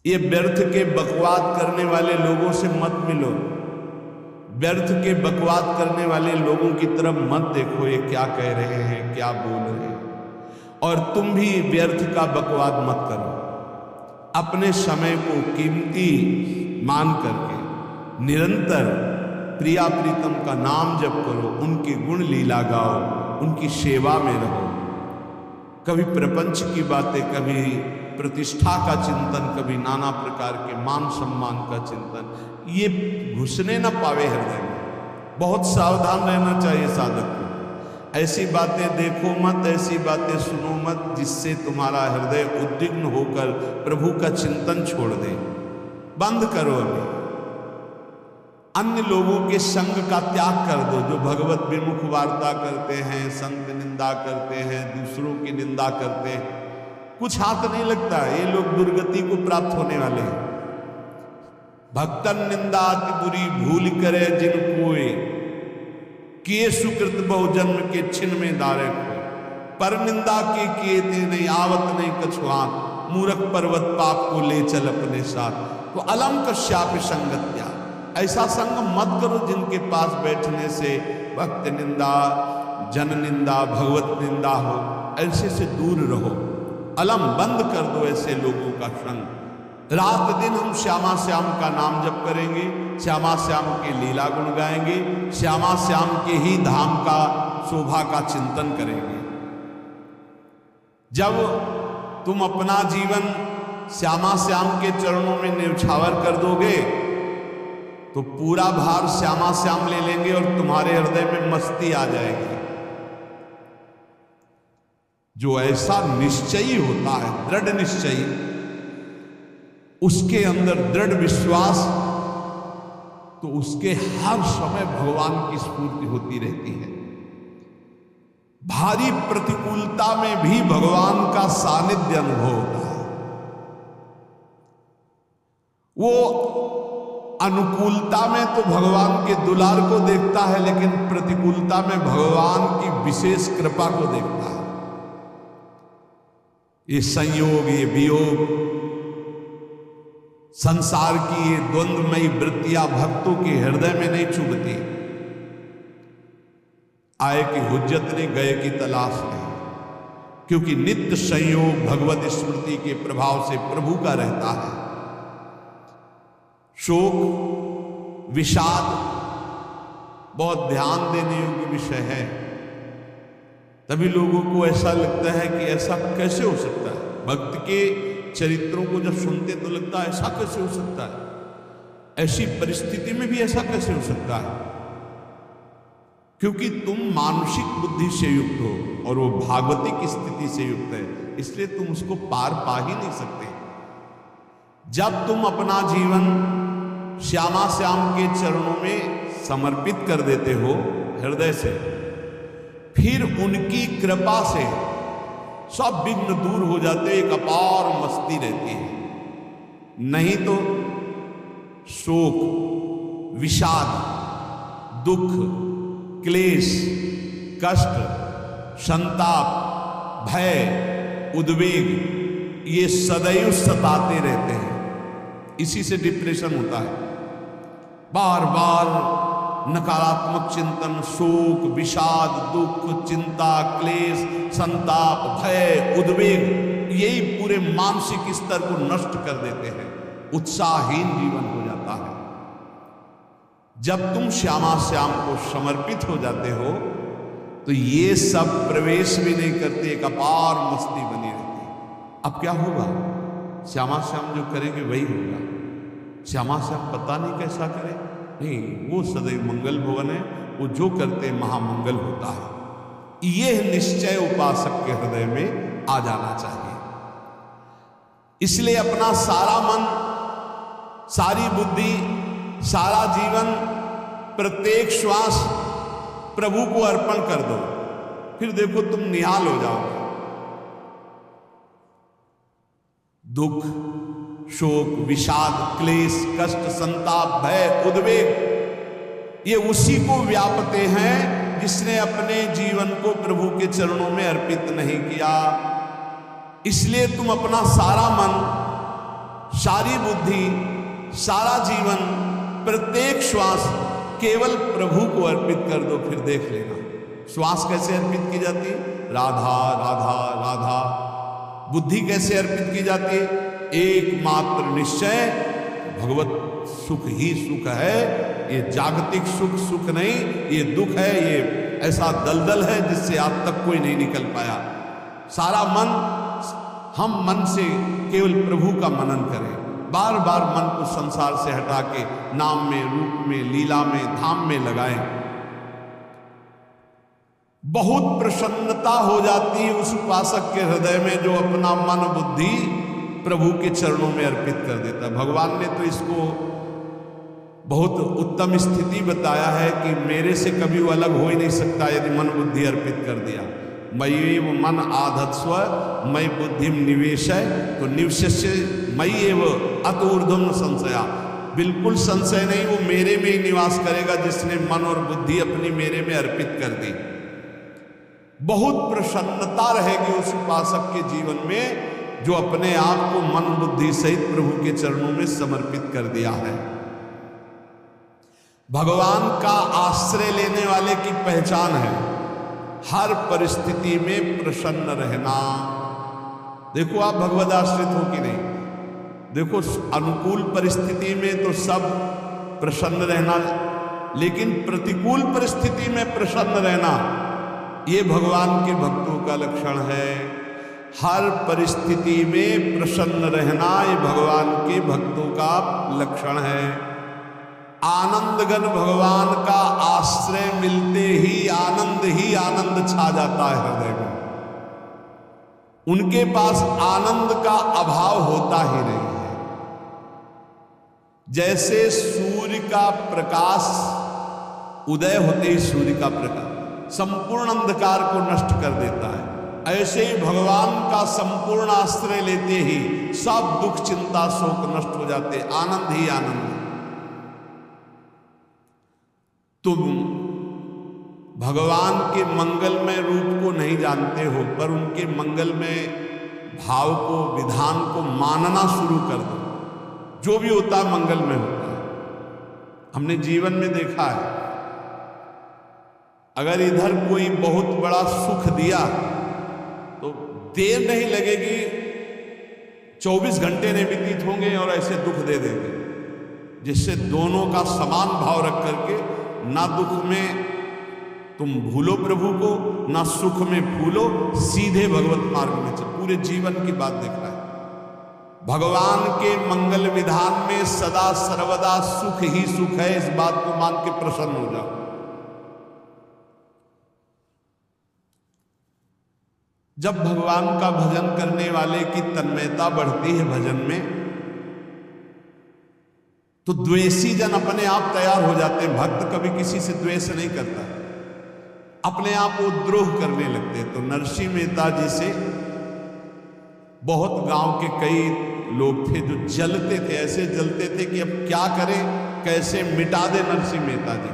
ये व्यर्थ के बकवाद करने वाले लोगों से मत मिलो, व्यर्थ के बकवाद करने वाले लोगों की तरफ मत देखो, ये क्या कह रहे हैं, क्या बोल रहे हैं। और तुम भी व्यर्थ का बकवाद मत करो। अपने समय को कीमती मान करके निरंतर प्रिया प्रीतम का नाम जप करो, उनके गुण लीला गाओ, उनकी सेवा में रहो। कभी प्रपंच की बातें, कभी प्रतिष्ठा का चिंतन, कभी नाना प्रकार के मान सम्मान का चिंतन, ये घुसने न पावे हृदय में। बहुत सावधान रहना चाहिए साधक को। ऐसी बातें देखो मत, ऐसी बातें सुनो मत जिससे तुम्हारा हृदय उद्विग्न होकर प्रभु का चिंतन छोड़ दे। बंद करो अभी। अन्य लोगों के संग का त्याग कर दो, जो भगवत विमुख वार्ता करते हैं, संत निंदा करते हैं, दूसरों की निंदा करते हैं। कुछ हाथ नहीं लगता, ये लोग दुर्गति को प्राप्त होने वाले हैं। भक्तन निंदा अति बुरी भूल करे जिन कोय, किए सुकृत बहु जन्म के छिन में दारे को। पर निंदा के किए ते नहीं आवत नहीं कछुआन, मूर्ख पर्वत पाप को ले चल अपने साथ। तो अलम कश्याप संगत्या, ऐसा संग मत करो जिनके पास बैठने से भक्त निंदा, जन निंदा, भगवत निंदा हो। ऐसे से दूर रहो, अलम बंद कर दो ऐसे लोगों का संग। रात दिन हम श्यामा श्याम का नाम जप करेंगे, श्यामा श्याम के लीला गुण गाएंगे, श्यामा श्याम के ही धाम का शोभा का चिंतन करेंगे। जब तुम अपना जीवन श्यामा श्याम के चरणों में न्यौछावर कर दोगे तो पूरा भार श्यामा श्याम ले लेंगे और तुम्हारे हृदय में मस्ती आ जाएगी। जो ऐसा निश्चयी होता है, दृढ़ निश्चयी, उसके अंदर दृढ़ विश्वास, तो उसके हर समय भगवान की स्फूर्ति होती रहती है। भारी प्रतिकूलता में भी भगवान का सानिध्य अनुभव होता है। वो अनुकूलता में तो भगवान के दुलार को देखता है, लेकिन प्रतिकूलता में भगवान की विशेष कृपा को देखता है। ये संयोग, ये वियोग, संसार की ये द्वंद्वमयी वृत्तियां भक्तों के हृदय में नहीं चुभती। आए की हुज्जत नहीं, गए की तलाश नहीं, क्योंकि नित्य संयोग भगवत स्मृति के प्रभाव से प्रभु का रहता है। शोक, विषाद बहुत ध्यान देने योग्य विषय है। तभी लोगों को ऐसा लगता है कि ऐसा कैसे हो सकता है। भक्त के चरित्रों को जब सुनते तो लगता है ऐसा कैसे हो सकता है, ऐसी परिस्थिति में भी ऐसा कैसे हो सकता है। क्योंकि तुम मानसिक बुद्धि से युक्त हो और वो भागवतिक स्थिति से युक्त है, इसलिए तुम उसको पार पा ही नहीं सकते। जब तुम अपना जीवन श्यामा श्याम के चरणों में समर्पित कर देते हो हृदय से, फिर उनकी कृपा से सब विघ्न दूर हो जाते, एक अपार मस्ती रहती है। नहीं तो शोक, विषाद, दुख, क्लेश, कष्ट, संताप, भय, उद्वेग, ये सदैव सताते रहते हैं। इसी से डिप्रेशन होता है। बार बार नकारात्मक चिंतन, शोक, विषाद, दुख, चिंता, क्लेश, संताप, भय, उद्वेग, यही पूरे मानसिक स्तर को नष्ट कर देते हैं। उत्साहहीन जीवन हो जाता है। जब तुम श्यामा श्याम को समर्पित हो जाते हो तो ये सब प्रवेश भी नहीं करते, एक अपार मस्ती बनी रहती है। अब क्या होगा? श्यामा श्याम जो करेंगे वही होगा। श्यामा श्याम पता नहीं कैसा करे, नहीं, वो सदैव मंगल भवन है, वो जो करते महामंगल होता है। यह निश्चय उपासक के हृदय में आ जाना चाहिए। इसलिए अपना सारा मन, सारी बुद्धि, सारा जीवन, प्रत्येक श्वास प्रभु को अर्पण कर दो, फिर देखो तुम निहाल हो जाओगे। दुख, शोक, विषाद, क्लेश, कष्ट, संताप, भय, उद्वेग, ये उसी को व्यापते हैं जिसने अपने जीवन को प्रभु के चरणों में अर्पित नहीं किया। इसलिए तुम अपना सारा मन, सारी बुद्धि, सारा जीवन, प्रत्येक श्वास केवल प्रभु को अर्पित कर दो, फिर देख लेना श्वास कैसे अर्पित की जाती है, राधा राधा राधा। बुद्धि कैसे अर्पित की जाती है, एकमात्र निश्चय भगवत सुख ही सुख है। ये जागतिक सुख सुख नहीं, ये दुख है, ये ऐसा दलदल है जिससे आज तक कोई नहीं निकल पाया। सारा मन, हम मन से केवल प्रभु का मनन करें, बार बार मन को संसार से हटा के नाम में, रूप में, लीला में, धाम में लगाएं। बहुत प्रसन्नता हो जाती है उस उपासक के हृदय में जो अपना मन बुद्धि प्रभु के चरणों में अर्पित कर देता है। भगवान ने तो इसको बहुत उत्तम स्थिति बताया है कि मेरे से कभी वो अलग हो ही नहीं सकता यदि मन बुद्धि अर्पित कर दिया। मय्येव मन आधत्स्व मयि बुद्धिम निवेशय, तो निवशस्य मय्येव अत ऊर्ध्वं न संशया, बिल्कुल संशय नहीं, वो मेरे में ही निवास करेगा जिसने मन और बुद्धि अपनी मेरे में अर्पित कर दी। बहुत प्रसन्नता रहेगी उस उपासक के जीवन में जो अपने आप को मन बुद्धि सहित प्रभु के चरणों में समर्पित कर दिया है। भगवान का आश्रय लेने वाले की पहचान है हर परिस्थिति में प्रसन्न रहना। देखो आप भगवद आश्रित हो कि नहीं, देखो अनुकूल परिस्थिति में तो सब प्रसन्न रहना, लेकिन प्रतिकूल परिस्थिति में प्रसन्न रहना ये भगवान के भक्तों का लक्षण है। हर परिस्थिति में प्रसन्न रहना ये भगवान के भक्तों का लक्षण है। आनंदगन भगवान का आश्रय मिलते ही आनंद छा जाता है हृदय में। उनके पास आनंद का अभाव होता ही नहीं है। जैसे सूर्य का प्रकाश उदय होते ही सूर्य का प्रकाश संपूर्ण अंधकार को नष्ट कर देता है, ऐसे ही भगवान का संपूर्ण आश्रय लेते ही सब दुख चिंता शोक नष्ट हो जाते, आनंद ही आनंद। तुम भगवान के मंगलमय रूप को नहीं जानते हो, पर उनके मंगलमय भाव को, विधान को मानना शुरू कर दो। जो भी होता है मंगलमय होता है। हमने जीवन में देखा है, अगर इधर कोई बहुत बड़ा सुख दिया तो देर नहीं लगेगी, 24 घंटे नहीं व्यतीत होंगे और ऐसे दुख दे देंगे, जिससे दोनों का समान भाव रख करके ना दुख में तुम भूलो प्रभु को, ना सुख में भूलो, सीधे भगवत मार्ग में चल। पूरे जीवन की बात देखना है, भगवान के मंगल विधान में सदा सर्वदा सुख ही सुख है, इस बात को मान के प्रसन्न हो जाओ। जब भगवान का भजन करने वाले की तन्मयता बढ़ती है भजन में, तो द्वेषी जन अपने आप तैयार हो जाते हैं। भक्त कभी किसी से द्वेष नहीं करता, अपने आप वो द्रोह करने लगते हैं। तो नरसिंह मेहता जी से बहुत गांव के कई लोग थे जो जलते थे, ऐसे जलते थे कि अब क्या करें, कैसे मिटा दे नरसिंह मेहता जी।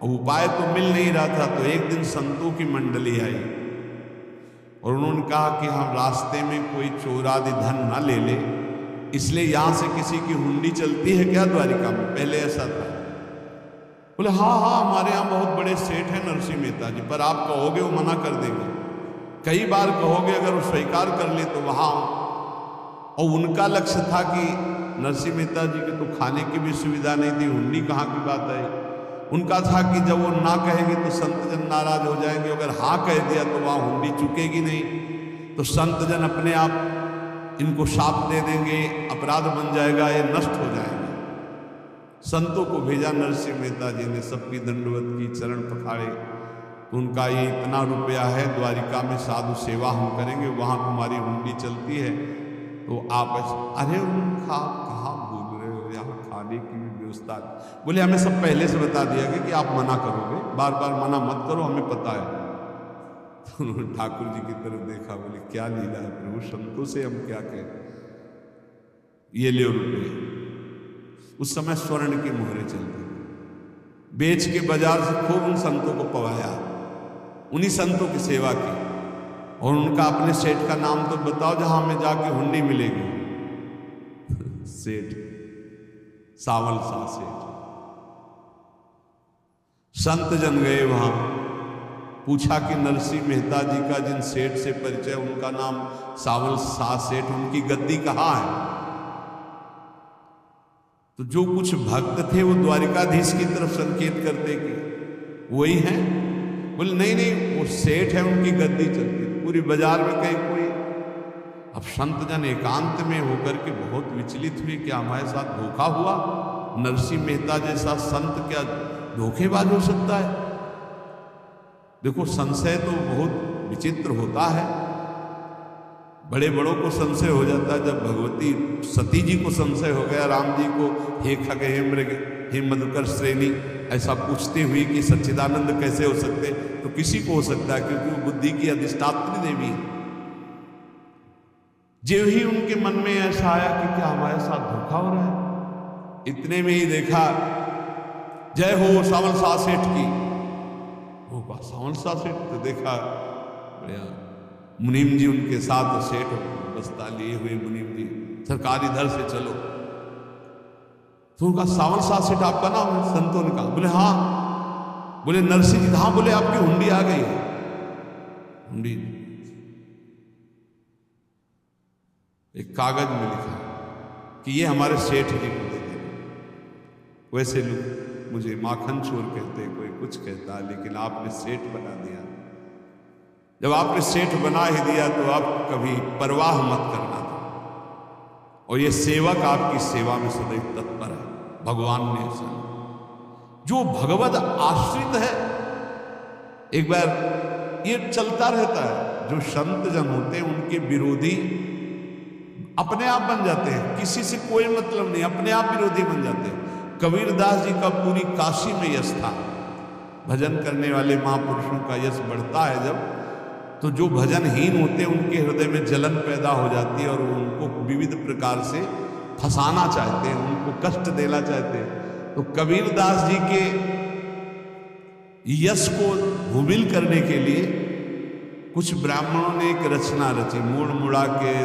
अब उपाय तो मिल नहीं रहा था। तो एक दिन संतों की मंडली आई और उन्होंने कहा कि हम रास्ते में कोई चोर आदि धन ना ले ले, इसलिए यहां से किसी की हुंडी चलती है क्या द्वारिका में? पहले ऐसा था। बोले हाँ हमारे यहाँ बहुत बड़े सेठ हैं नरसिंह मेहता जी, पर आप कहोगे वो मना कर देंगे। कई बार कहोगे, अगर वो स्वीकार कर ले तो वहां। और उनका लक्ष्य था कि नरसिंह मेहता जी के तो खाने की भी सुविधा नहीं थी, हुंडी कहाँ की बात आई। उनका था कि जब वो ना कहेंगे तो संत जन नाराज हो जाएंगे, अगर हाँ कह दिया तो वहां हुंडी चुकेगी नहीं, तो संत जन अपने आप इनको शाप दे देंगे, अपराध बन जाएगा, ये नष्ट हो जाएगा। संतों को भेजा नरसिंह मेहता जी ने, सबकी दंडवत की, चरण पखाड़े। तो उनका ये इतना रुपया है, द्वारिका में साधु सेवा हम करेंगे, वहां तुम्हारी हुंडी चलती है, तो आप अरे उनका कहाँ बोल रहे हो, यहाँ खाने की भी व्यवस्था। बोले हमें सब पहले से बता दिया गया कि आप मना करोगे, बार बार मना मत करो, हमें पता है। तो उन्होंने ठाकुर जी की तरफ देखा, बोले क्या लीला है प्रभु, संतों से हम क्या कहें, ये ले रुपये। उस समय स्वर्ण की मोहरें चलती, बेच के बाजार से खूब उन संतों को पवाया, उन्हीं संतों की सेवा की। और उनका अपने सेठ का नाम तो बताओ जहां हमें जाके हुंडी मिलेगी। सेठ सावल शाह सेठ। संत जन गए वहां, पूछा कि नरसिंह मेहता जी का जिन सेठ से परिचय, उनका नाम सावल शाह सेठ, उनकी गद्दी कहाँ है? तो जो कुछ भक्त थे वो द्वारिकाधीश की तरफ संकेत करते कि वही हैं। बोले नहीं नहीं, वो सेठ है, उनकी गद्दी चलती है। पूरी बाजार में कहीं कोई। अब संत जन एकांत में होकर के बहुत विचलित हुए, क्या हमारे साथ धोखा हुआ? नरसिंह मेहता जैसा संत क्या धोखेबाज हो सकता है? देखो, संशय तो बहुत विचित्र होता है। बड़े बड़ों को संशय हो जाता है। जब भगवती सती जी को संशय हो गया, राम जी को हे खग हे मृग हे मधुकर श्रेणी ऐसा पूछते हुए कि सच्चिदानंद कैसे हो सकते, तो किसी को हो सकता है, क्योंकि वो बुद्धि की अधिष्ठात्री देवी है। जो ही उनके मन में ऐसा आया कि क्या हमारे साथ धोखा हो रहा है, इतने में ही देखा जय हो सावल शाह सेठ की। वो सावल शाह सेठ तो देखा बढ़िया मुनीम जी उनके साथ, सेठ बस्ता लिए हुए मुनीम जी, सरकार इधर से चलो। तो उनका सावल शाह सेठ आपका नाम है? संतों ने कहा। बोले हाँ। बोले नरसिंह जी? हाँ। बोले आपकी हुंडी आ गई है। हुंडी एक कागज में लिखा कि ये हमारे सेठ जी को दे देना। वैसे लोग मुझे माखन चोर कहते, कोई कुछ कहता, लेकिन आपने सेठ बना दिया। जब आपने सेठ बना ही दिया तो आप कभी परवाह मत करना था। और ये सेवक आपकी सेवा में सदैव तत्पर है। भगवान ने ऐसा, जो भगवत आश्रित है, एक बार ये चलता रहता है। जो संत जन होते हैं उनके विरोधी अपने आप बन जाते हैं, किसी से कोई मतलब नहीं, अपने आप विरोधी बन जाते हैं। कबीरदास जी का पूरी काशी में यश था। भजन करने वाले महापुरुषों का यश बढ़ता है जब, तो जो भजनहीन होते हैं उनके हृदय में जलन पैदा हो जाती है और वो उनको विविध प्रकार से फंसाना चाहते हैं, उनको कष्ट देना चाहते हैं। तो कबीरदास जी के यश को भूमिल करने के लिए कुछ ब्राह्मणों ने एक रचना रची। मुड़ मुड़ा के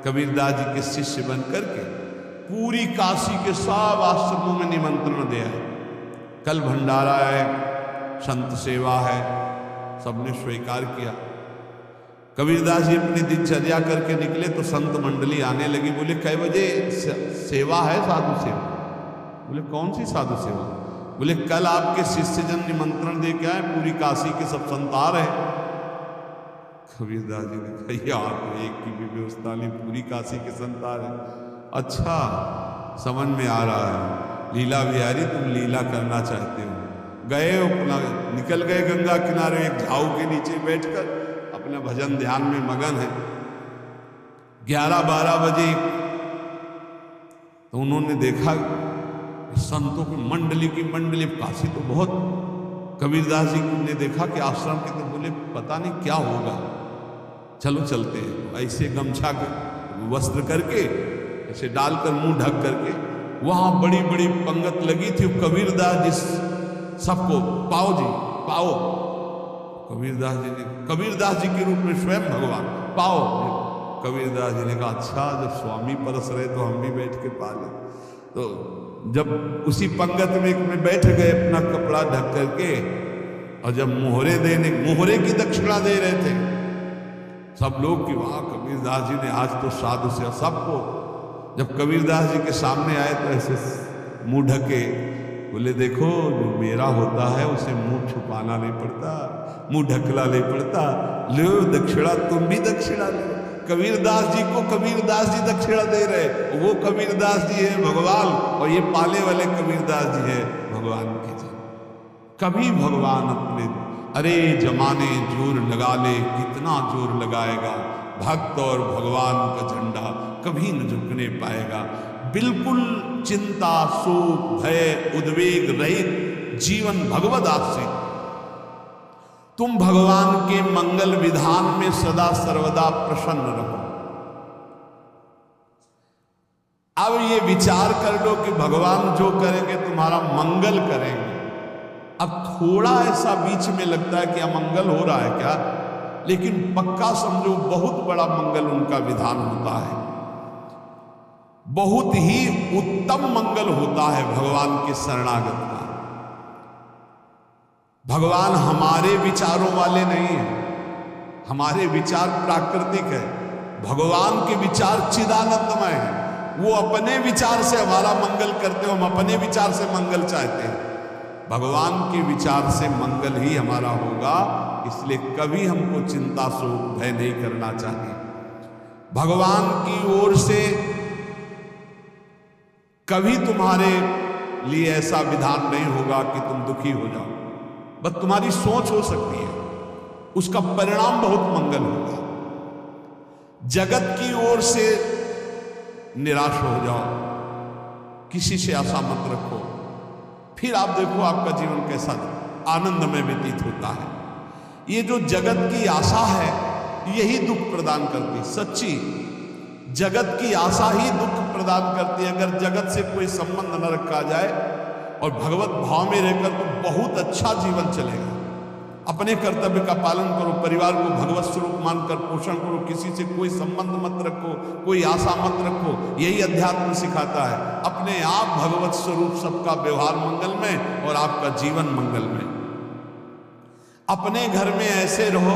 कबीरदास जी के शिष्य बन करके पूरी काशी के सब आश्रमों में निमंत्रण दिया है। कल भंडारा है, संत सेवा है, सबने स्वीकार किया। कबीरदास जी अपनी दिनचर्या करके निकले तो संत मंडली आने लगी। बोले कै बजे सेवा है? साधु सेवा। बोले कौन सी साधु सेवा? बोले कल आपके शिष्यजन निमंत्रण दे के आए, पूरी काशी के सब संत आ रहे। कबीरदास जी ने कहा यार, तो एक की भी व्यवस्था नहीं, पूरी काशी के संत आ रहे। अच्छा, समझ में आ रहा है, लीला बिहारी तुम लीला करना चाहते हो। गए अपना निकल गए गंगा किनारे, एक झाऊ के नीचे बैठकर अपना भजन ध्यान में मगन है। 11-12 बजे तो उन्होंने देखा संतों की मंडली काशी तो बहुत। कबीरदास जी ने देखा कि आश्रम के, तो बोले पता नहीं क्या होगा, चलो चलते हैं। ऐसे गमछा के वस्त्र करके ऐसे डालकर मुंह ढक करके, वहां बड़ी बड़ी पंगत लगी थी। कबीरदास जी सबको पाओ जी पाओ। कबीरदास जी के रूप में स्वयं भगवान पाओ। कबीरदास जी ने कहा अच्छा, जब स्वामी परस रहे तो हम भी बैठ के पा लें। तो जब उसी पंगत में बैठ गए अपना कपड़ा ढक करके, और जब मोहरे की दक्षिणा दे रहे थे सब लोग कि वाह कबीरदास जी ने आज तो साधु से सबको। जब कबीरदास जी के सामने आए तो ऐसे मुंह ढके, बोले देखो जो मेरा होता है उसे मुंह छुपाना नहीं पड़ता, मुंह ढकला नहीं पड़ता। लो दक्षिणा, तुम भी दक्षिणा लो। कबीरदास जी को कबीरदास जी दक्षिणा दे रहे, वो कबीरदास जी है भगवान, और ये पाले वाले कबीरदास जी है भगवान के जन। कभी भगवान अपने अरे जमाने जोर लगा ले, कितना जोर लगाएगा, भक्त और भगवान का झंडा कभी न झुकने पाएगा। बिल्कुल चिंता, शोक, भय, उद्वेग रहित जीवन भगवद आश्रित। तुम भगवान के मंगल विधान में सदा सर्वदा प्रसन्न रहो। अब ये विचार कर लो कि भगवान जो करेंगे तुम्हारा मंगल करेंगे। अब थोड़ा ऐसा बीच में लगता है कि अमंगल हो रहा है क्या, लेकिन पक्का समझो बहुत बड़ा मंगल उनका विधान होता है। बहुत ही उत्तम मंगल होता है भगवान के शरणागत का। भगवान हमारे विचारों वाले नहीं है, हमारे विचार प्राकृतिक है, भगवान के विचार चिदानंदमय है। वो अपने विचार से हमारा मंगल करते हो, हम अपने विचार से मंगल चाहते हैं। भगवान के विचार से मंगल ही हमारा होगा, इसलिए कभी हमको चिंता शोक भय नहीं करना चाहिए। भगवान की ओर से कभी तुम्हारे लिए ऐसा विधान नहीं होगा कि तुम दुखी हो जाओ, बस तुम्हारी सोच हो सकती है, उसका परिणाम बहुत मंगल होगा। जगत की ओर से निराश हो जाओ, किसी से आशा मत रखो, फिर आप देखो आपका जीवन कैसा आनंद में व्यतीत होता है। ये जो जगत की आशा है यही दुख प्रदान करती है। सच्ची जगत की आशा ही दुख प्रदान करती है। अगर जगत से कोई संबंध न रखा जाए और भगवत भाव में रहकर तो बहुत अच्छा जीवन चलेगा। अपने कर्तव्य का पालन करो, परिवार को भगवत स्वरूप मानकर पोषण करो, किसी से कोई संबंध मत रखो, कोई आशा मत रखो। यही अध्यात्म सिखाता है। अपने आप भगवत स्वरूप, सबका व्यवहार मंगलमय और आपका जीवन मंगलमय। अपने घर में ऐसे रहो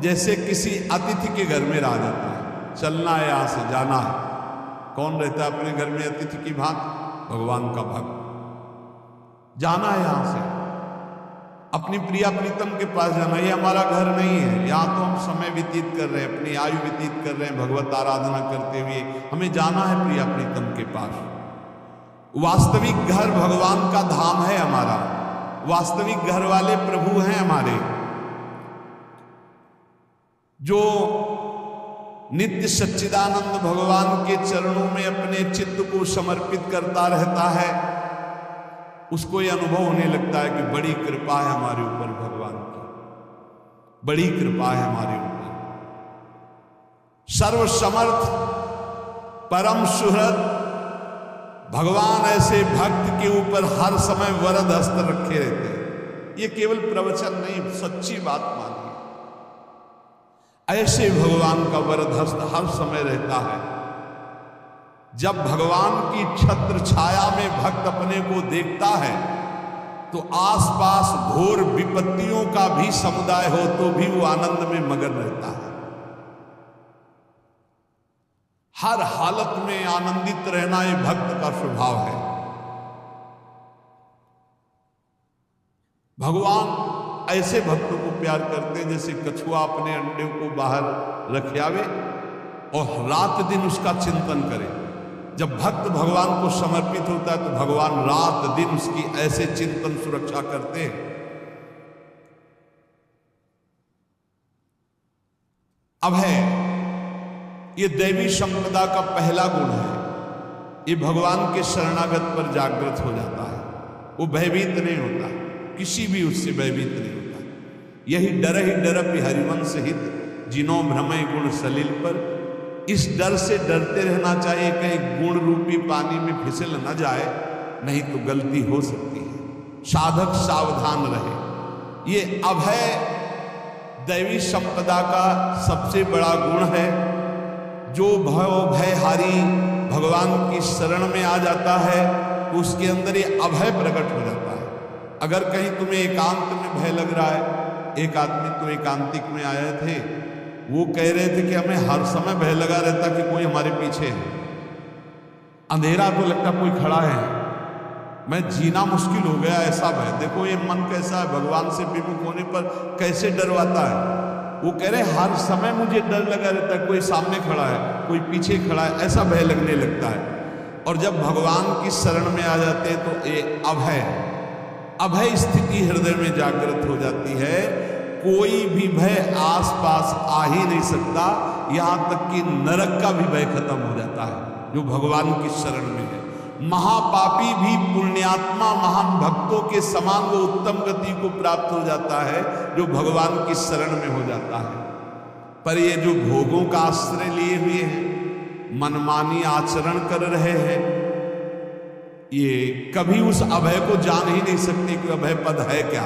जैसे किसी अतिथि के घर में रह जाता है। चलना है, यहां से जाना है। कौन रहता है अपने घर में अतिथि की भांति? भगवान का भक्त। जाना है यहां से, अपनी प्रिया प्रीतम के पास जाना। ये हमारा घर नहीं है, यहाँ तो हम समय व्यतीत कर रहे हैं, अपनी आयु व्यतीत कर रहे हैं भगवत आराधना करते हुए। हमें जाना है प्रिया प्रीतम के पास। वास्तविक घर भगवान का धाम है हमारा, वास्तविक घर वाले प्रभु हैं हमारे, जो नित्य सच्चिदानंद भगवान के चरणों में अपने चित्त को समर्पित करता रहता है। उसको ये अनुभव होने लगता है कि बड़ी कृपा है हमारे ऊपर, भगवान की बड़ी कृपा है हमारे ऊपर। सर्वसमर्थ परम सुहृद भगवान ऐसे भक्त के ऊपर हर समय वरद हस्त रखे रहते हैं। ये केवल प्रवचन नहीं, सच्ची बात मानिए। ऐसे भगवान का वरद हस्त हर समय रहता है। जब भगवान की छत्र छाया में भक्त अपने को देखता है तो आसपास घोर विपत्तियों का भी समुदाय हो तो भी वो आनंद में मगन रहता है। हर हालत में आनंदित रहना ये भक्त का स्वभाव है। भगवान ऐसे भक्तों को प्यार करते हैं जैसे कछुआ अपने अंडे को बाहर रख आवे और रात दिन उसका चिंतन करे। जब भक्त भगवान को समर्पित होता है तो भगवान रात दिन उसकी ऐसे चिंतन सुरक्षा करते हैं। अभय ये दैवी संपदा का पहला गुण है। ये भगवान के शरणागत पर जागृत हो जाता है, वो भयभीत नहीं होता, किसी भी उससे भयभीत नहीं होता। यही डर हरिवंश हित जिनो भ्रमय गुण सलील पर। इस डर से डरते रहना चाहिए कहीं गुण रूपी पानी में फिसल न जाए, नहीं तो गलती हो सकती है। साधक सावधान रहे। ये अभय दैवी संपदा का सबसे बड़ा गुण है। जो भयहारी भगवान की शरण में आ जाता है तो उसके अंदर ये अभय प्रकट हो जाता है। अगर कहीं तुम्हें एकांत में भय लग रहा है, एक आदमी तो एकांतिक में आए थे, वो कह रहे थे कि हमें हर समय भय लगा रहता कि कोई हमारे पीछे है, अंधेरा तो लगता कोई खड़ा है, मैं जीना मुश्किल हो गया, ऐसा भय। देखो ये मन कैसा है, भगवान से विमुख होने पर कैसे डरवाता है। वो कह रहे हर समय मुझे डर लगा रहता है, कोई सामने खड़ा है, कोई पीछे खड़ा है, ऐसा भय लगने लगता है। और जब भगवान की शरण में आ जाते हैं तो ये अभय स्थिति हृदय में जागृत हो जाती है। कोई भी भय आसपास आ ही नहीं सकता, यहां तक कि नरक का भी भय खत्म हो जाता है जो भगवान की शरण में है। महापापी भी पुण्यात्मा महान भक्तों के समान वो उत्तम गति को प्राप्त हो जाता है जो भगवान की शरण में हो जाता है। पर ये जो भोगों का आश्रय लिए हुए हैं, मनमानी आचरण कर रहे हैं, ये कभी उस अभय को जान ही नहीं सकते कि अभय पद है क्या।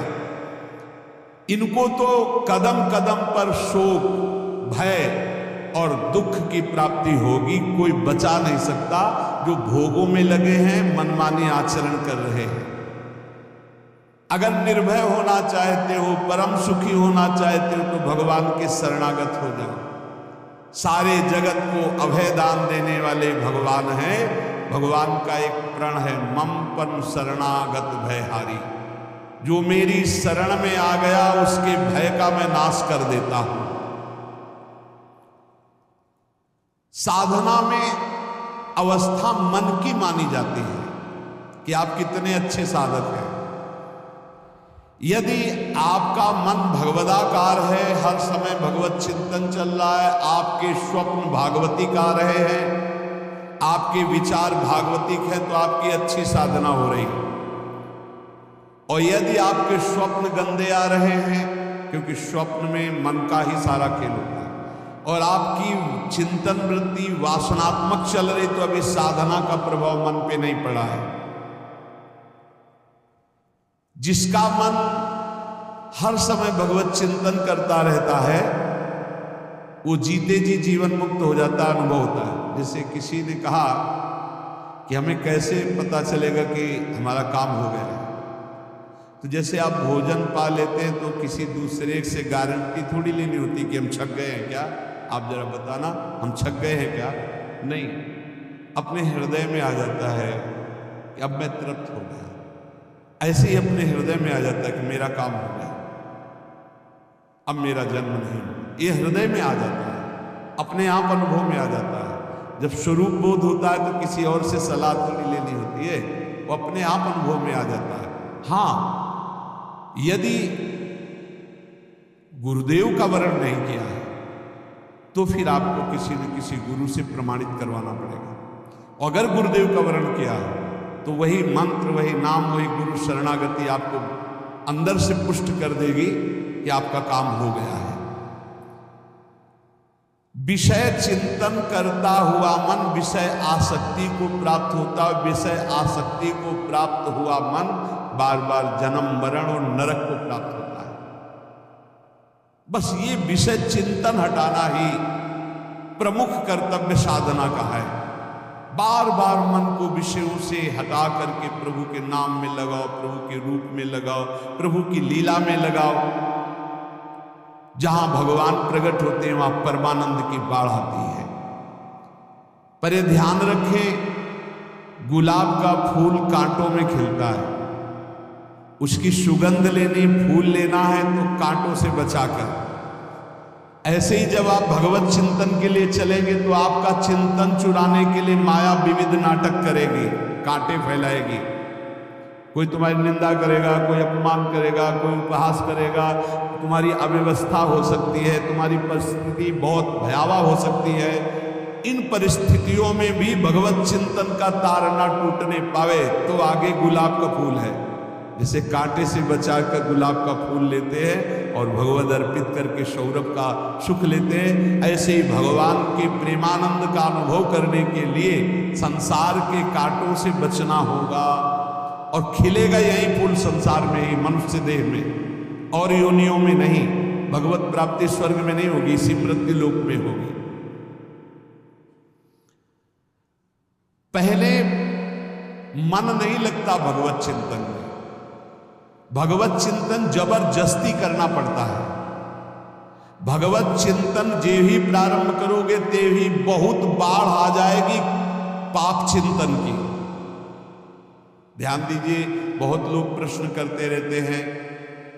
इनको तो कदम कदम पर शोक भय और दुख की प्राप्ति होगी। कोई बचा नहीं सकता जो भोगों में लगे हैं, मनमानी आचरण कर रहे हैं। अगर निर्भय होना चाहते हो, परम सुखी होना चाहते हो, तो भगवान के शरणागत हो जाओ। सारे जगत को अभय दान देने वाले भगवान हैं। भगवान का एक प्रण है, मम पन शरणागत भयहारी। जो मेरी शरण में आ गया उसके भय का मैं नाश कर देता हूं। साधना में अवस्था मन की मानी जाती है कि आप कितने अच्छे साधक हैं। यदि आपका मन भगवदाकार है, हर समय भगवत चिंतन चल रहा है, आपके स्वप्न भागवती का रहे हैं, आपके विचार भागवतिक हैं, तो आपकी अच्छी साधना हो रही है। और यदि आपके स्वप्न गंदे आ रहे हैं, क्योंकि स्वप्न में मन का ही सारा खेल होता है, और आपकी चिंतन वृत्ति वासनात्मक चल रही, तो अभी साधना का प्रभाव मन पे नहीं पड़ा है। जिसका मन हर समय भगवत चिंतन करता रहता है, वो जीते जी जीवन मुक्त हो जाता, अनुभव होता है। जैसे किसी ने कहा कि हमें कैसे पता चलेगा कि हमारा काम हो गया है, तो जैसे आप भोजन पा लेते हैं तो किसी दूसरे से गारंटी थोड़ी लेनी होती कि हम छक गए हैं क्या, आप जरा बताना हम छक गए हैं क्या। नहीं, अपने हृदय में आ जाता है कि अब मैं तृप्त हो गया। ऐसे ही अपने हृदय में आ जाता है कि मेरा काम हो गया, अब मेरा जन्म नहीं। ये हृदय में आ जाता है, अपने आप अनुभव में आ जाता है। जब स्वरूप बोध होता है तो किसी और से सलाह थोड़ी लेनी होती है, वो अपने आप अनुभव में आ जाता है। हाँ, यदि गुरुदेव का वर्ण नहीं किया है तो फिर आपको किसी न किसी गुरु से प्रमाणित करवाना पड़ेगा। अगर गुरुदेव का वर्ण किया है तो वही मंत्र, वही नाम, वही गुरु शरणागति आपको अंदर से पुष्ट कर देगी कि आपका काम हो गया है। विषय चिंतन करता हुआ मन विषय आसक्ति को प्राप्त होता है। विषय आसक्ति को प्राप्त हुआ मन बार बार जन्म मरण और नरक को प्राप्त होता है। बस ये विषय चिंतन हटाना ही प्रमुख कर्तव्य साधना का है। बार बार मन को विषयों से हटा करके प्रभु के नाम में लगाओ, प्रभु के रूप में लगाओ, प्रभु की लीला में लगाओ। जहां भगवान प्रकट होते हैं वहां परमानंद की बाढ़ आती है। पर ये ध्यान रखें, गुलाब का फूल कांटों में खिलता है, उसकी सुगंध लेनी, फूल लेना है तो कांटों से बचाकर। ऐसे ही जब आप भगवत चिंतन के लिए चलेंगे तो आपका चिंतन चुराने के लिए माया विविध नाटक करेगी, कांटे फैलाएगी। कोई तुम्हारी निंदा करेगा, कोई अपमान करेगा, कोई उपहास करेगा, तुम्हारी अव्यवस्था हो सकती है, तुम्हारी परिस्थिति बहुत भयावह हो सकती है। इन परिस्थितियों में भी भगवत चिंतन का तार ना टूटने पावे तो आगे गुलाब का फूल है। जिसे कांटे से बचाकर गुलाब का फूल लेते हैं और भगवद अर्पित करके सौरभ का सुख लेते हैं, ऐसे ही भगवान के प्रेमानंद का अनुभव करने के लिए संसार के कांटों से बचना होगा। और खिलेगा यही फूल संसार में ही, मनुष्य देह में, और योनियों में नहीं। भगवत प्राप्ति स्वर्ग में नहीं होगी, इसी मृत्यु लोक में होगी। पहले मन नहीं लगता भगवत चिंतन में। भगवत चिंतन जबरदस्ती करना पड़ता है। भगवत चिंतन जे ही प्रारंभ करोगे ते ही बहुत बाढ़ आ जाएगी पाप चिंतन की। ध्यान दीजिए, बहुत लोग प्रश्न करते रहते हैं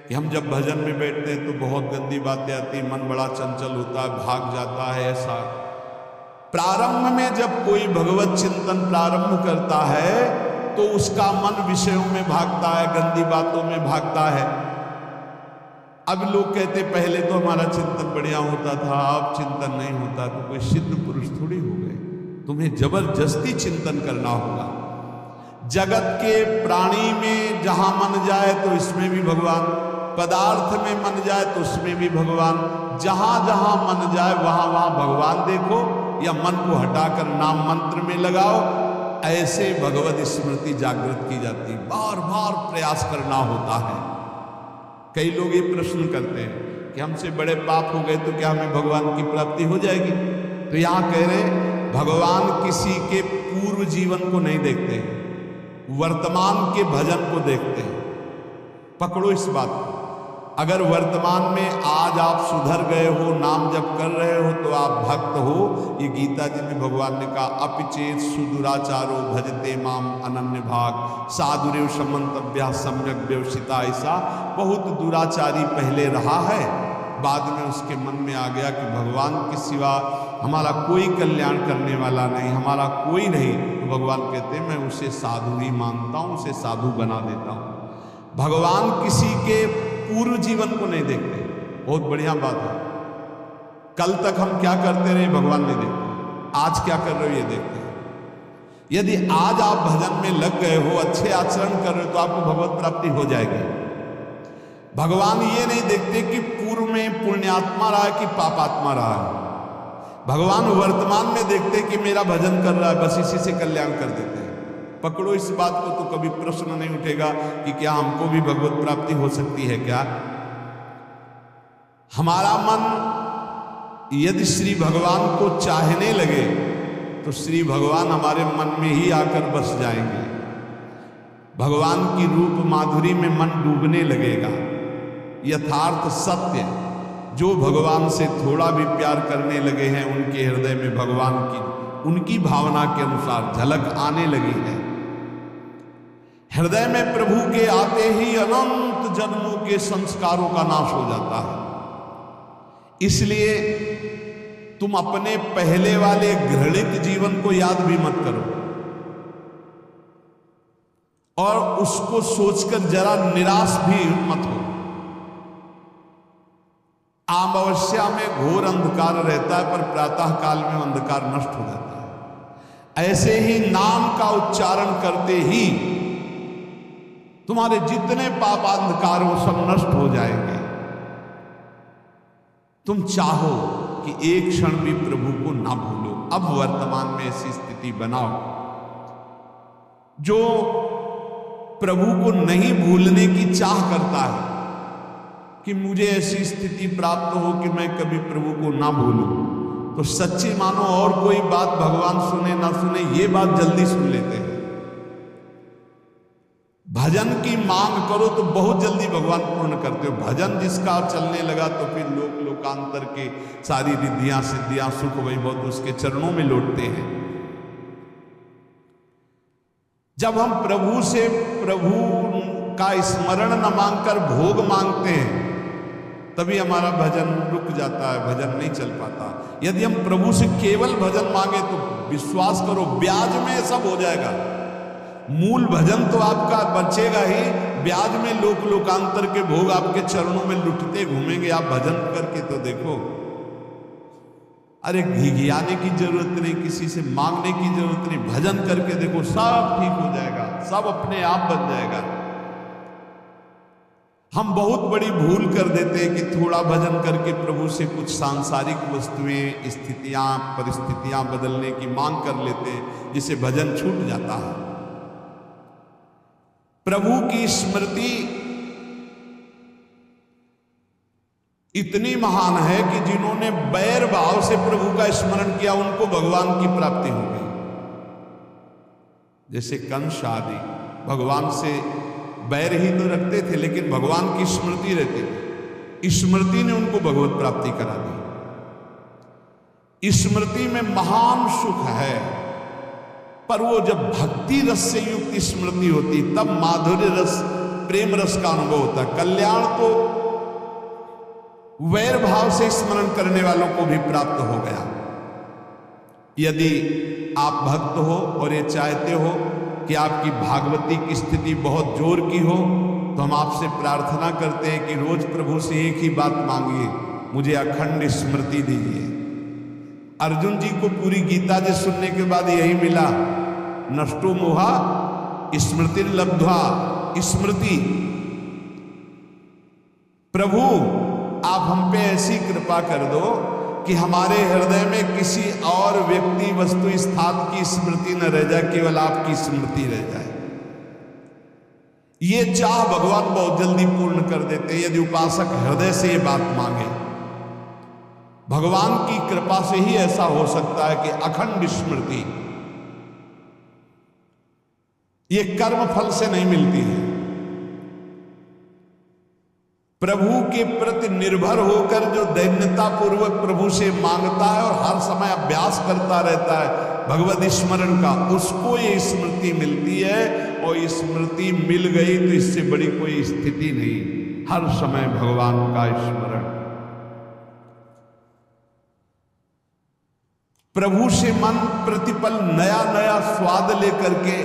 कि हम जब भजन में बैठते हैं तो बहुत गंदी बातें आती, मन बड़ा चंचल होता है, भाग जाता है। ऐसा प्रारंभ में जब कोई भगवत चिंतन प्रारंभ करता है तो उसका मन विषयों में भागता है, गंदी बातों में भागता है। अब लोग कहते पहले तो हमारा चिंतन बढ़िया होता था, अब चिंतन नहीं होता। तो कोई सिद्ध पुरुष थोड़ी हो गए, तुम्हें जबरदस्ती चिंतन करना होगा। जगत के प्राणी में जहां मन जाए तो इसमें भी भगवान, पदार्थ में मन जाए तो उसमें भी भगवान, जहां जहां मन जाए वहां वहां भगवान देखो, या मन को हटाकर नाम मंत्र में लगाओ। ऐसे भगवत स्मृति जागृत की जाती, बार बार प्रयास करना होता है। कई लोग ये प्रश्न करते हैं कि हमसे बड़े पाप हो गए तो क्या हमें भगवान की प्राप्ति हो जाएगी? तो यहां कह रहे भगवान किसी के पूर्व जीवन को नहीं देखते, वर्तमान के भजन को देखते हैं। पकड़ो इस बात को। अगर वर्तमान में आज आप सुधर गए हो, नाम जप कर रहे हो, तो आप भक्त हो। ये गीता जी में भगवान ने कहा अपिचेत सुदुराचारो भजते माम अनन्य भाग साधुरेव समन्तव्या सम्यक व्यवसिता। ऐसा बहुत दुराचारी पहले रहा है, बाद में उसके मन में आ गया कि भगवान के सिवा हमारा कोई कल्याण करने वाला नहीं, हमारा कोई नहीं। तो भगवान कहते हैं मैं उसे साधु ही मानता हूं, उसे साधु बना देता हूं। भगवान किसी के पूर्व जीवन को नहीं देखते। बहुत बढ़िया बात है। कल तक हम क्या करते रहे भगवान नहीं देखते, आज क्या कर रहे हो ये देखते हैं। यदि आज आप भजन में लग गए हो, अच्छे आचरण कर रहे हो, तो आपको भगवत प्राप्ति हो जाएगी। भगवान ये नहीं देखते कि पूर्व में पुण्यात्मा रहा है कि पापात्मा रहा है। भगवान वर्तमान में देखते कि मेरा भजन कर रहा है, बस इसी से कल्याण कर देते हैं। पकड़ो इस बात को, तो कभी प्रश्न नहीं उठेगा कि क्या हमको भी भगवत प्राप्ति हो सकती है क्या। हमारा मन यदि श्री भगवान को चाहने लगे तो श्री भगवान हमारे मन में ही आकर बस जाएंगे। भगवान की रूप माधुरी में मन डूबने लगेगा। यथार्थ सत्य, जो भगवान से थोड़ा भी प्यार करने लगे हैं, उनके हृदय में भगवान की उनकी भावना के अनुसार झलक आने लगी है। हृदय में प्रभु के आते ही अनंत जन्मों के संस्कारों का नाश हो जाता है। इसलिए तुम अपने पहले वाले घृणित जीवन को याद भी मत करो और उसको सोचकर जरा निराश भी मत हो। अमावस्या में घोर अंधकार रहता है, पर प्रातः काल में अंधकार नष्ट हो जाता है। ऐसे ही नाम का उच्चारण करते ही तुम्हारे जितने पाप अंधकार वो सब नष्ट हो जाएंगे। तुम चाहो कि एक क्षण भी प्रभु को ना भूलो। अब वर्तमान में ऐसी स्थिति बनाओ। जो प्रभु को नहीं भूलने की चाह करता है कि मुझे ऐसी स्थिति प्राप्त हो कि मैं कभी प्रभु को ना भूलूं, तो सच्ची मानो और कोई बात भगवान सुने ना सुने, ये बात जल्दी सुन लेते हैं। भजन की मांग करो तो बहुत जल्दी भगवान पूर्ण करते हो। भजन जिसका चलने लगा तो फिर लोक लोकांतर के सारी रिद्धियां सिद्धियां सुख वैभव उसके चरणों में लौटते हैं। जब हम प्रभु से प्रभु का स्मरण न मांगकर भोग मांगते हैं, तभी हमारा भजन रुक जाता है, भजन नहीं चल पाता। यदि हम प्रभु से केवल भजन मांगे तो विश्वास करो ब्याज में सब हो जाएगा। मूल भजन तो आपका बचेगा ही, ब्याज में लोक लोकांतर के भोग आपके चरणों में लुटते घूमेंगे। आप भजन करके तो देखो। अरे घिघियाने की जरूरत नहीं, किसी से मांगने की जरूरत नहीं, भजन करके देखो, सब ठीक हो जाएगा, सब अपने आप बन जाएगा। हम बहुत बड़ी भूल कर देते हैं कि थोड़ा भजन करके प्रभु से कुछ सांसारिक वस्तुएं, स्थितियां, परिस्थितियां बदलने की मांग कर लेते हैं, जिससे भजन छूट जाता है। प्रभु की स्मृति इतनी महान है कि जिन्होंने बैर भाव से प्रभु का स्मरण किया, उनको भगवान की प्राप्ति हो गई। जैसे कंस आदि भगवान से बैर ही तो रखते थे, लेकिन भगवान की स्मृति रहती थी। स्मृति ने उनको भगवत प्राप्ति करा दी। स्मृति में महान सुख है, पर वो जब भक्ति रस से युक्त स्मृति होती, तब माधुर्य रस, प्रेम रस का अनुभव होता है। कल्याण तो वैर भाव से स्मरण करने वालों को भी प्राप्त हो गया। यदि आप भक्त हो और ये चाहते हो कि आपकी भागवती की स्थिति बहुत जोर की हो, तो हम आपसे प्रार्थना करते हैं कि रोज प्रभु से एक ही बात मांगिए, मुझे अखंड स्मृति दीजिए। अर्जुन जी को पूरी गीता जी सुनने के बाद यही मिला, नष्टो मोहा स्मृति लब्ध्वा। स्मृति, प्रभु आप हम पे ऐसी कृपा कर दो कि हमारे हृदय में किसी और व्यक्ति, वस्तु, स्थान की स्मृति न रह जाए, केवल आपकी स्मृति रह जाए। ये चाह भगवान बहुत जल्दी पूर्ण कर देते हैं, यदि उपासक हृदय से ये बात मांगे। भगवान की कृपा से ही ऐसा हो सकता है कि अखंड स्मृति ये कर्म फल से नहीं मिलती है। प्रभु के प्रति निर्भर होकर जो दैन्यता पूर्वक प्रभु से मांगता है और हर समय अभ्यास करता रहता है भगवत स्मरण का, उसको ये स्मृति मिलती है। और स्मृति मिल गई तो इससे बड़ी कोई स्थिति नहीं, हर समय भगवान का स्मरण। प्रभु से मन प्रतिपल नया नया स्वाद लेकर के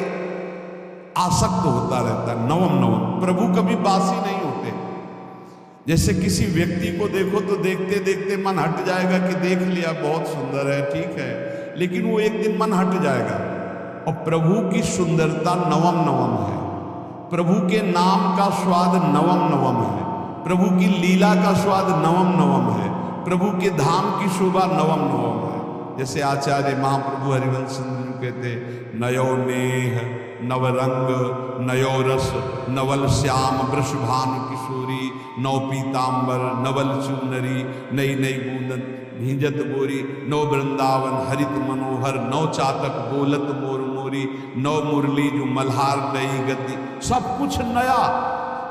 आसक्त होता रहता है, नवम नवम। प्रभु कभी बासी नहीं होते। जैसे किसी व्यक्ति को देखो तो देखते देखते मन हट जाएगा कि देख लिया बहुत सुंदर है, ठीक है, लेकिन वो एक दिन मन हट जाएगा। और प्रभु की सुंदरता नवम नवम है, प्रभु के नाम का स्वाद नवम नवम है, प्रभु की लीला का स्वाद नवम नवम है, प्रभु के धाम की शोभा नवम नवम है। जैसे आचार्य महाप्रभु हरिवंश कहते, नयो नेह नवरंग नयो रस नवल श्याम वृषभानु किशोरी, नौ पीतांबर नवल चूनरी, नई नई बूंदन भींजत बोरी, नौ वृंदावन हरित मनोहर, नौ चातक बोलत मोर मोरी, नौ मुरली जो मल्हार नई गति, सब कुछ नया।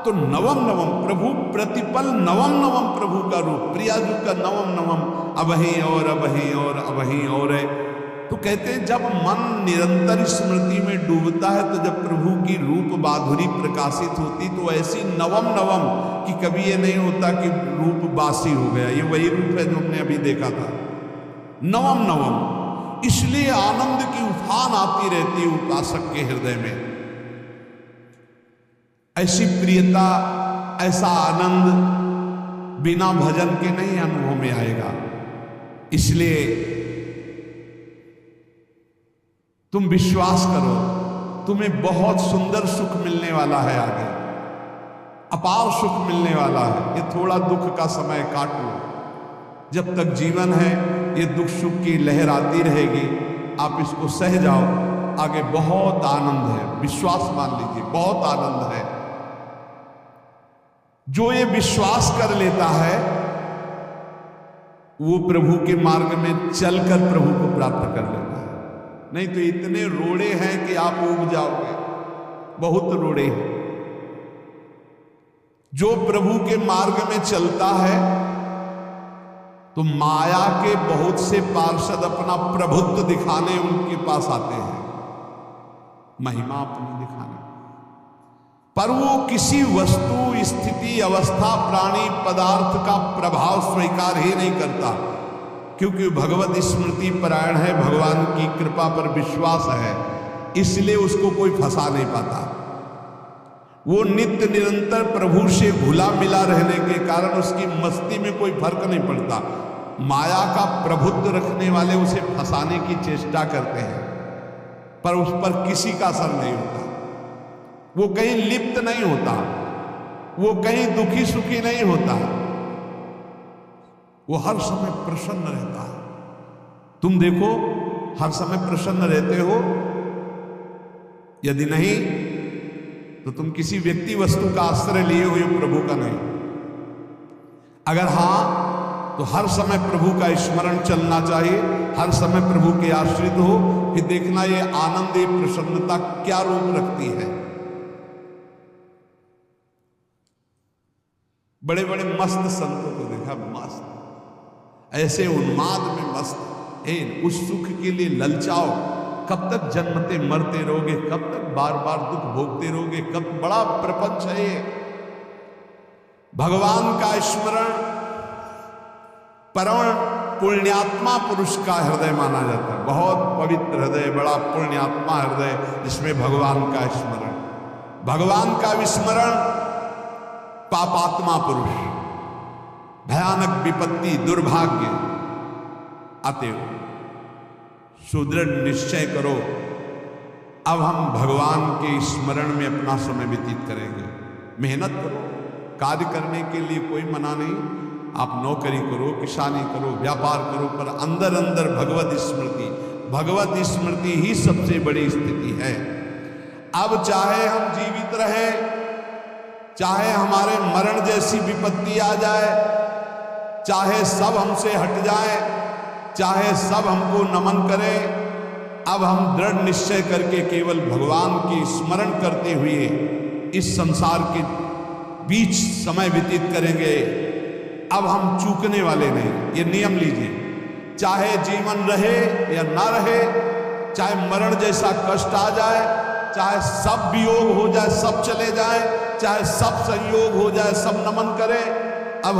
तो नवम नवम प्रभु प्रतिपल नवम नवम प्रभु का रूप, प्रियाजू का नवम नवम, अबहीं और अबहीं और अबहीं और है। तो कहते हैं जब मन निरंतर स्मृति में डूबता है तो जब प्रभु की रूप माधुरी प्रकाशित होती तो ऐसी नवम नवम कि कभी ये नहीं होता कि रूप बासी हो गया, ये वही रूप है जो हमने अभी देखा था, नवम नवम। इसलिए आनंद की उफान आती रहती है उपासक के हृदय में। ऐसी प्रियता, ऐसा आनंद बिना भजन के नहीं अनुभव में आएगा। इसलिए तुम विश्वास करो, तुम्हें बहुत सुंदर सुख मिलने वाला है, आगे अपार सुख मिलने वाला है। ये थोड़ा दुख का समय काट लो, जब तक जीवन है ये दुख सुख की लहर आती रहेगी, आप इसको सह जाओ, आगे बहुत आनंद है, विश्वास मान लीजिए, बहुत आनंद है। जो ये विश्वास कर लेता है वो प्रभु के मार्ग में चलकर प्रभु को प्राप्त कर लेता है। नहीं तो इतने रोड़े हैं कि आप उब जाओगे, बहुत रोड़े हैं। जो प्रभु के मार्ग में चलता है तो माया के बहुत से पार्षद अपना प्रभुत्व दिखाने उनके पास आते हैं, महिमा अपनी दिखाने, पर वो किसी वस्तु, स्थिति, अवस्था, प्राणी, पदार्थ का प्रभाव स्वीकार ही नहीं करता, क्योंकि भगवत स्मृति परायण है, भगवान की कृपा पर विश्वास है, इसलिए उसको कोई फंसा नहीं पाता। वो नित्य निरंतर प्रभु से घुला मिला रहने के कारण उसकी मस्ती में कोई फर्क नहीं पड़ता। माया का प्रभुत्व रखने वाले उसे फंसाने की चेष्टा करते हैं, पर उस पर किसी का असर नहीं होता, वो कहीं लिप्त नहीं होता, वो कहीं दुखी सुखी नहीं होता, वो हर समय प्रसन्न रहता है। तुम देखो, हर समय प्रसन्न रहते हो? यदि नहीं तो तुम किसी व्यक्ति वस्तु का आश्रय लिए हो, प्रभु का नहीं। अगर हां तो हर समय प्रभु का स्मरण चलना चाहिए, हर समय प्रभु के आश्रित हो, फिर देखना ये आनंद, ये प्रसन्नता क्या रूप रखती है। बड़े बड़े मस्त संतों को देखा, मस्त ऐसे उन्माद में मस्त, उस सुख के लिए ललचाओ, कब तक जन्मते मरते रहोगे, कब तक बार बार दुख भोगते रहोगे, कब बड़ा प्रपंच है ये। भगवान का स्मरण परम पुण्यात्मा पुरुष का हृदय माना जाता है, बहुत पवित्र हृदय, बड़ा पुण्यात्मा हृदय जिसमें भगवान का स्मरण। भगवान का विस्मरण पापात्मा पुरुष, भयानक विपत्ति, दुर्भाग्य आते हो। सुदृढ़ निश्चय करो, अब हम भगवान के स्मरण में अपना समय व्यतीत करेंगे। मेहनत करो, कार्य करने के लिए कोई मना नहीं, आप नौकरी करो, किसानी करो, व्यापार करो, पर अंदर अंदर भगवत स्मृति, भगवत स्मृति ही सबसे बड़ी स्थिति है। अब चाहे हम जीवित रहें, चाहे हमारे मरण जैसी विपत्ति आ जाए, चाहे सब हमसे हट जाए, चाहे सब हमको नमन करें, अब हम दृढ़ निश्चय करके केवल भगवान की स्मरण करते हुए इस संसार के बीच समय व्यतीत करेंगे। अब हम चूकने वाले नहीं। ये नियम लीजिए, चाहे जीवन रहे या ना रहे, चाहे मरण जैसा कष्ट आ जाए, चाहे सब वियोग हो जाए, सब चले जाए, चाहे सब संयोग हो जाए, सब नमन करें,